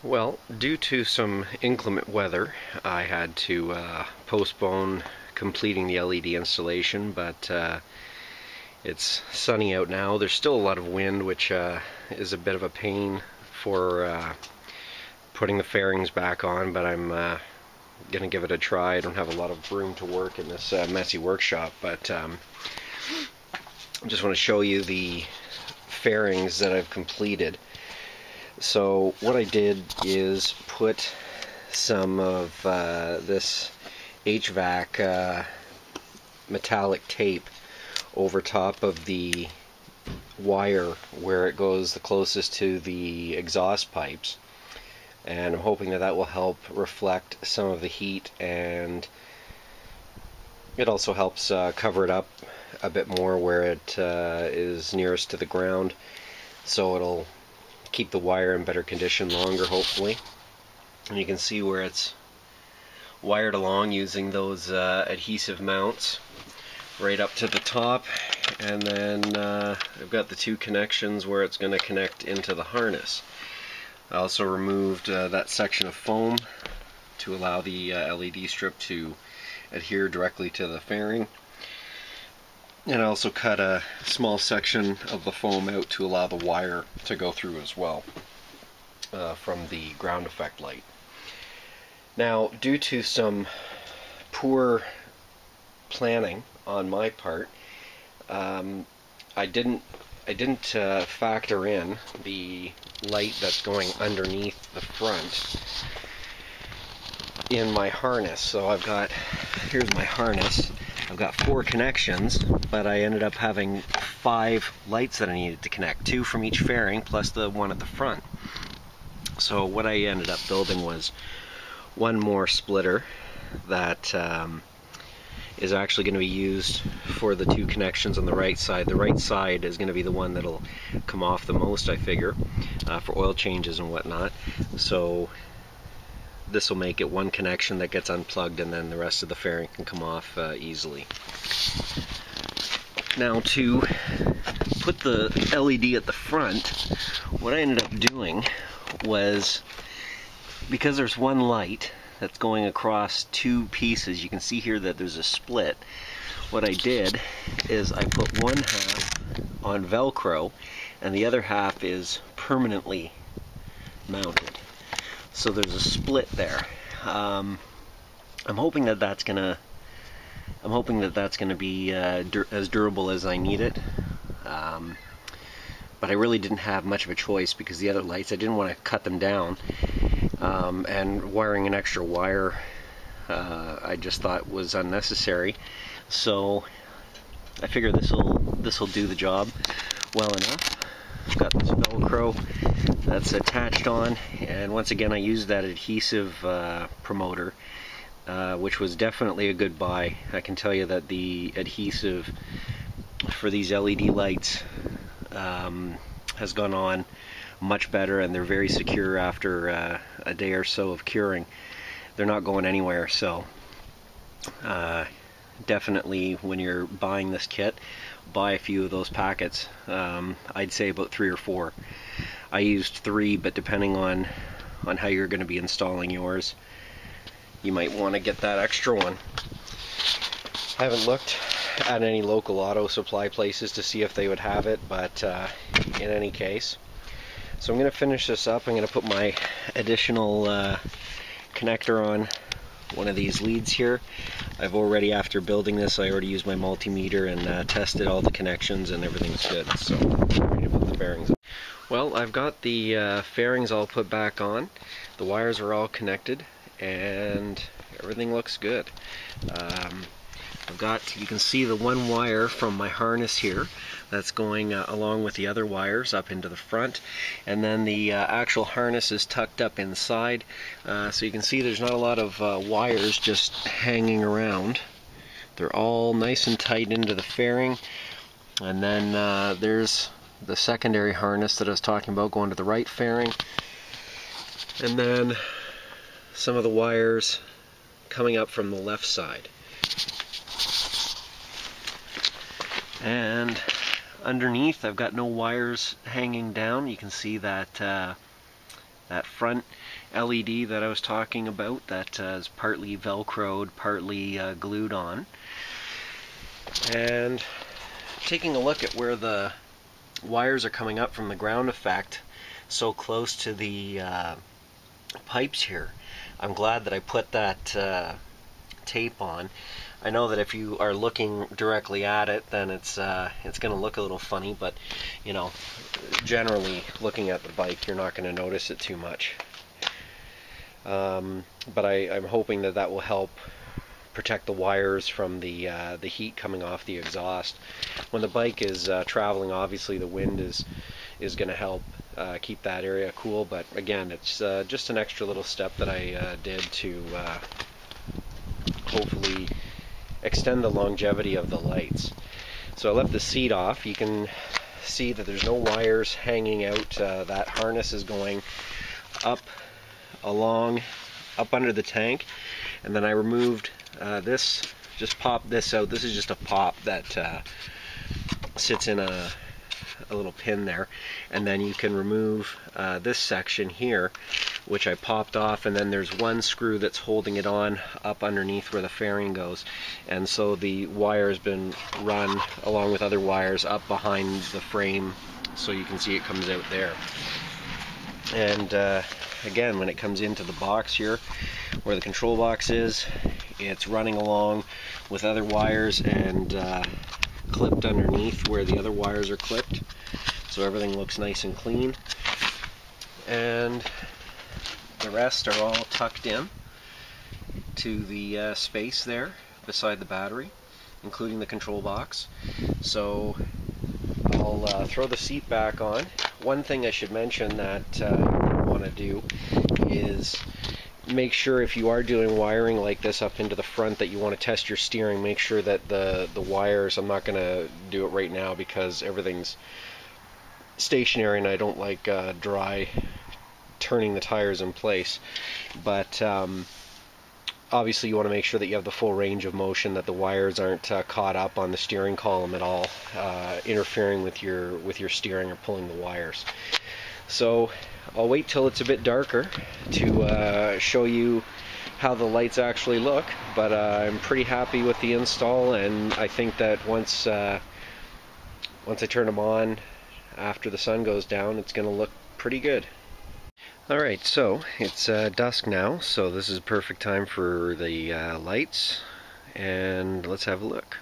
Well, due to some inclement weather, I had to postpone completing the LED installation, but it's sunny out now. There's still a lot of wind, which is a bit of a pain for putting the fairings back on, but I'm going to give it a try. I don't have a lot of room to work in this messy workshop, but I just want to show you the fairings that I've completed. So what I did is put some of this HVAC metallic tape over top of the wire where it goes the closest to the exhaust pipes, and I'm hoping that will help reflect some of the heat, and it also helps cover it up a bit more where it is nearest to the ground, so it'll keep the wire in better condition longer, hopefully. And you can see where it's wired along using those adhesive mounts right up to the top, and then I've got the two connections where it's going to connect into the harness. I also removed that section of foam to allow the LED strip to adhere directly to the fairing. And I also cut a small section of the foam out to allow the wire to go through as well from the ground effect light. Now, due to some poor planning on my part, I didn't factor in the light that's going underneath the front in my harness. So here's my harness. I've got 4 connections, but I ended up having 5 lights that I needed to connect, 2 from each fairing plus the one at the front. So what I ended up building was one more splitter that is actually going to be used for the 2 connections on the right side. The right side is going to be the one that'll come off the most, I figure, for oil changes and whatnot. So this will make it one connection that gets unplugged, and then the rest of the fairing can come off easily. Now, to put the LED at the front, what I ended up doing was, because there's one light that's going across 2 pieces, you can see here that there's a split. What I did is I put one half on Velcro and the other half is permanently mounted. So there's a split there. I'm hoping that that's gonna be as durable as I need it. But I really didn't have much of a choice, because the other lights, I didn't want to cut them down, and wiring an extra wire I just thought was unnecessary. So I figure this will do the job well enough. I've got this Velcro that's attached on, and once again I used that adhesive promoter, which was definitely a good buy. I can tell you that the adhesive for these LED lights has gone on much better, and they're very secure after a day or so of curing. They're not going anywhere, so definitely when you're buying this kit, buy a few of those packets. I'd say about 3 or 4. I used 3, but depending on how you're going to be installing yours, you might want to get that extra one. I haven't looked at any local auto supply places to see if they would have it, but in any case. So I'm going to finish this up. I'm going to put my additional connector on one of these leads here. I've already, after building this, I already used my multimeter and tested all the connections, and everything's good. So I'm ready to put the fairings on. Well, I've got the fairings all put back on. The wires are all connected, and everything looks good. You can see the one wire from my harness here that's going along with the other wires up into the front, and then the actual harness is tucked up inside, so you can see there's not a lot of wires just hanging around. They're all nice and tight into the fairing, and then there's the secondary harness that I was talking about going to the right fairing, and then some of the wires coming up from the left side. And underneath I've got no wires hanging down. You can see that that front LED that I was talking about that is partly velcroed, partly glued on. And taking a look at where the wires are coming up from the ground effect so close to the pipes here, I'm glad that I put that tape on. I know that if you are looking directly at it, then it's going to look a little funny, but you know, generally looking at the bike, you're not going to notice it too much. But I'm hoping that that will help protect the wires from the heat coming off the exhaust. When the bike is traveling, obviously the wind is going to help keep that area cool. But again, it's just an extra little step that I did to hopefully extend the longevity of the lights. So I left the seat off. You can see that there's no wires hanging out. That harness is going up under the tank, and then I removed this, just popped this out. This is just a pop that sits in a little pin there, and then you can remove this section here, which I popped off, and then there's one screw that's holding it on up underneath where the fairing goes, and so the wire has been run along with other wires up behind the frame, so you can see it comes out there. And again, when it comes into the box here where the control box is, it's running along with other wires and clipped underneath where the other wires are clipped, so everything looks nice and clean. And the rest are all tucked in to the space there beside the battery, including the control box. So I'll throw the seat back on. One thing I should mention that you want to do is make sure, if you are doing wiring like this up into the front, that you want to test your steering. Make sure that the wires, I'm not going to do it right now because everything's stationary and I don't like dry turning the tires in place, but obviously you want to make sure that you have the full range of motion, that the wires aren't caught up on the steering column at all, interfering with your steering or pulling the wires. So I'll wait till it's a bit darker to show you how the lights actually look, but I'm pretty happy with the install, and I think that once I turn them on after the sun goes down, it's going to look pretty good. Alright, so it's dusk now, so this is a perfect time for the lights, and let's have a look.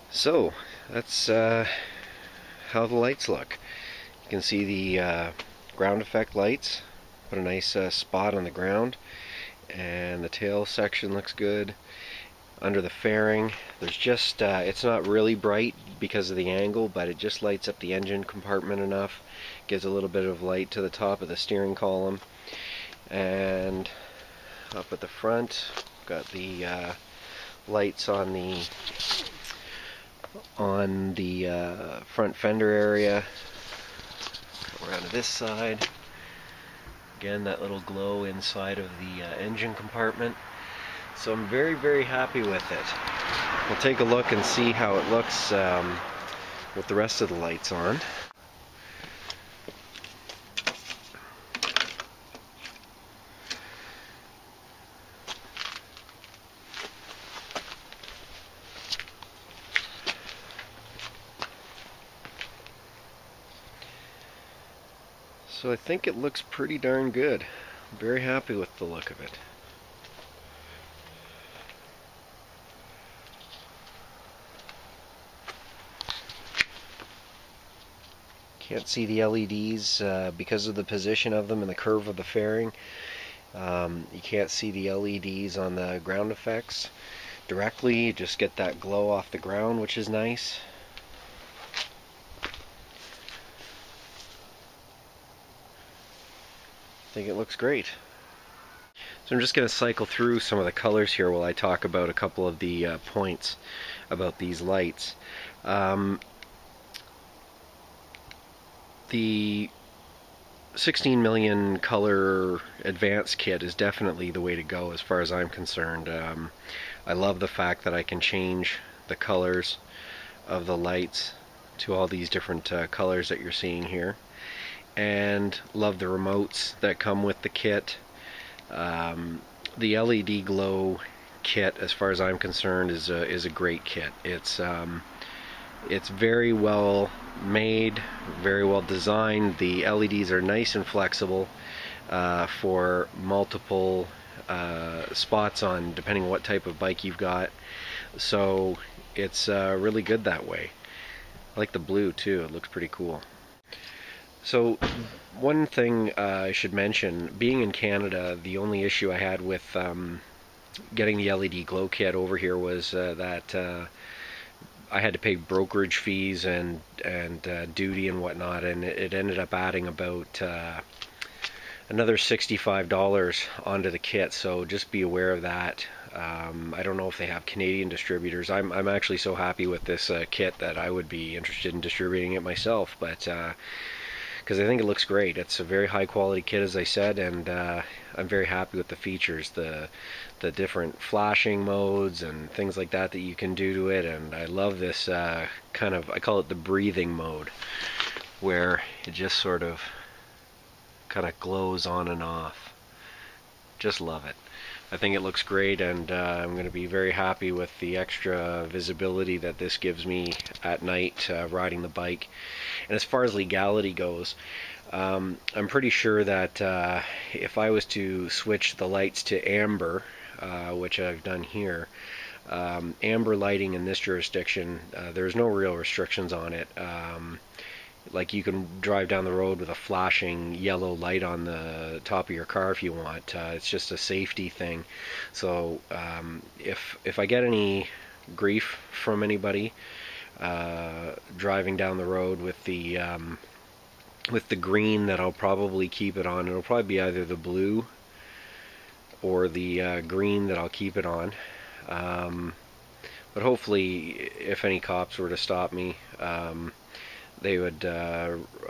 So that's how the lights look. You can see the ground effect lights, put a nice spot on the ground, and the tail section looks good. Under the fairing, there's just, it's not really bright because of the angle, but it just lights up the engine compartment enough. Gives a little bit of light to the top of the steering column. And up at the front, got the lights on the front fender area. Go around to this side. Again, that little glow inside of the engine compartment. So I'm very, very happy with it. We'll take a look and see how it looks with the rest of the lights on. So I think it looks pretty darn good. I'm very happy with the look of it. Can't see the LEDs because of the position of them and the curve of the fairing. You can't see the LEDs on the ground effects directly. You just get that glow off the ground, which is nice. I think it looks great. So I'm just going to cycle through some of the colors here while I talk about a couple of the points about these lights. The 16 million color advanced kit is definitely the way to go as far as I'm concerned. I love the fact that I can change the colors of the lights to all these different colors that you're seeing here. and love the remotes that come with the kit. The LEDGlow kit, as far as I'm concerned, is a great kit. It's very well made, very well designed. The LEDs are nice and flexible for multiple spots on, depending on what type of bike you've got. So it's really good that way. I like the blue too, it looks pretty cool. So one thing I should mention, being in Canada, the only issue I had with getting the LEDGlow kit over here was that I had to pay brokerage fees and duty and whatnot, and it ended up adding about another $65 onto the kit, so just be aware of that. I don't know if they have Canadian distributors. I'm actually so happy with this kit that I would be interested in distributing it myself, but because I think it looks great. It's a very high quality kit, as I said, and I'm very happy with the features, the different flashing modes and things like that you can do to it. And I love this kind of, I call it the breathing mode, where it just sort of kind of glows on and off. Just love it. I think it looks great, and I'm going to be very happy with the extra visibility that this gives me at night riding the bike. And as far as legality goes, I'm pretty sure that if I was to switch the lights to amber, which I've done here, amber lighting in this jurisdiction, there's no real restrictions on it. Like, you can drive down the road with a flashing yellow light on the top of your car if you want. It's just a safety thing. So if I get any grief from anybody driving down the road with the green, that I'll probably keep it on. It'll probably be either the blue or the green that I'll keep it on. But hopefully, if any cops were to stop me, they would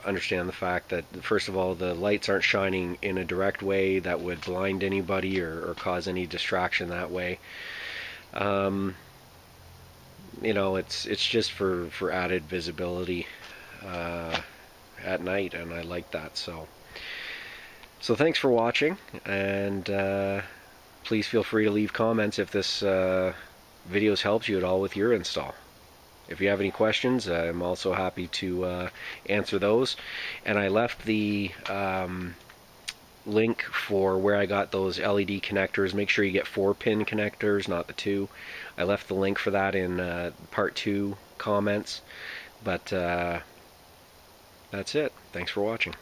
understand the fact that, first of all, the lights aren't shining in a direct way that would blind anybody or cause any distraction that way. You know, it's just for added visibility at night, and I like that. So thanks for watching, and please feel free to leave comments if this videos helped you at all with your install. If you have any questions, I'm also happy to answer those. And I left the link for where I got those LED connectors. Make sure you get 4-pin connectors, not the 2. I left the link for that in part 2 comments. But that's it. Thanks for watching.